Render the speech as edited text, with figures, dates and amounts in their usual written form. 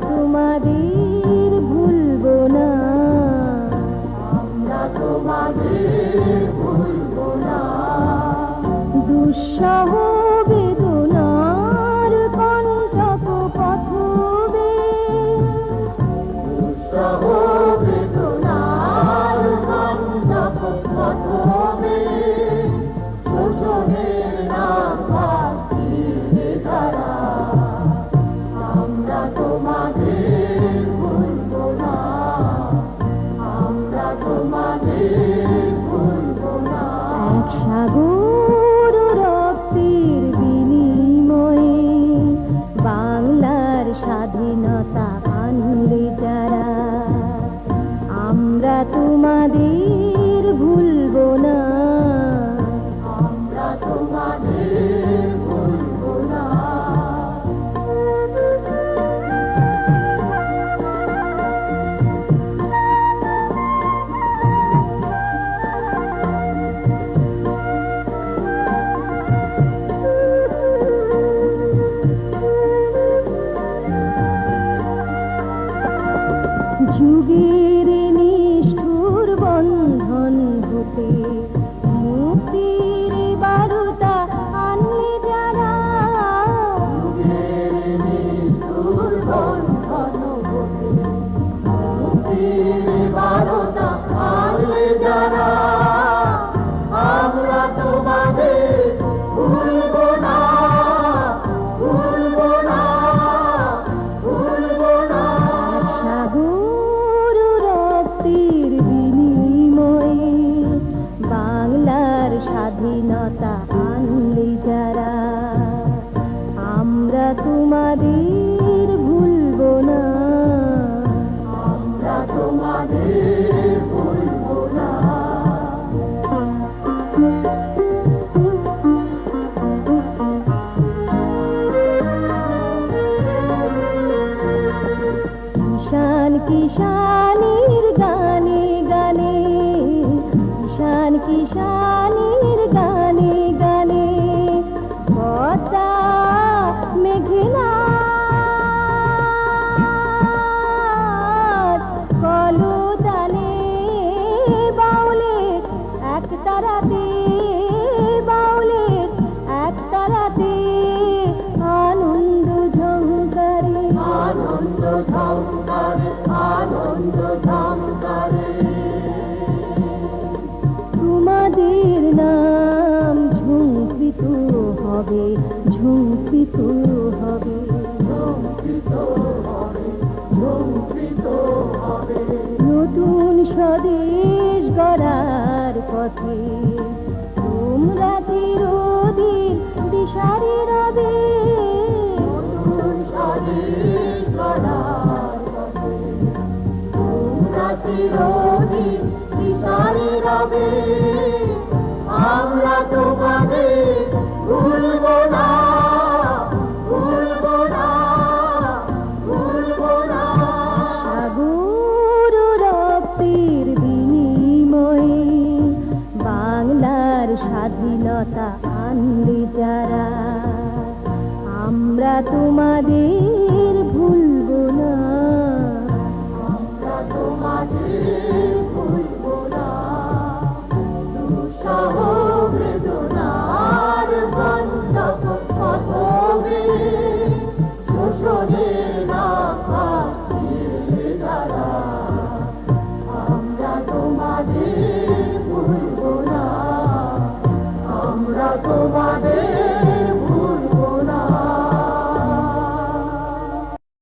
তোমাদের ভুলবো না, আমরা তোমাদের ভুলবো না। দুঃসহ বেদনার কণ্টক পথবে, দুঃসহ বেদনার কণ্টক পথবে, শোষণের নাম ভাসিয়ে ধারা। আমরা তোমাদের ভুলবো না, আমরা তোমাদের ভুলবো না। এক সাগর রক্তের বিনিময়ে বাংলার স্বাধীনতা আনলে যারা, আমরা তোমাদের ভুলবো না, আমরা তোমাদের ভুলবো না। যুগের নিষ্ঠুর বন্ধন হতে মুক্তির বারুদা আনলে যারা, যুগের নিষ্ঠুর বন্ধন হতে মুক্তির বারতা আনলে যারা, আমরা তোমাদের ভুলবো না, ভুলবো না, ভুলবো না। সাগর রক্তের বিনিময়ে বাংলার স্বাধীনতা আনলে যারা, আমরা তোমাদের ভুলবো না, আমরা তোমাদের ভুলবো না। কিষান কিষানের গানে গানে, কিষান কিষানের গানে গানে, পদ্মা মেঘনা কলতানে বাউলে এক তারাতে, বাউলে এক তারাতে আনন্দ ঝঙ্কারে, আনন্দ ঝঙ্কারে, আনন্দ ঝঙ্কারে। তোমাদের নাম ঝঙ্কৃত হবে, ঝঙ্কৃত হবে, ঝঙ্কৃত হবে, ঝঙ্কৃত হবে। নতুন স্বদেশ গড়ার পথে তোমরা চিরদিন দিশারি রবে, নতুন স্বদেশ গড়ার পথে তোমরা চিরদিন দিশারি রবে। আমরা তোমাদের ভুলবো না, ভুলবো না, ভুলবো না। সাগর রক্তের বিনিময়ে বাংলার স্বাধীনতা আনলে যারা, আমরা তোমাদের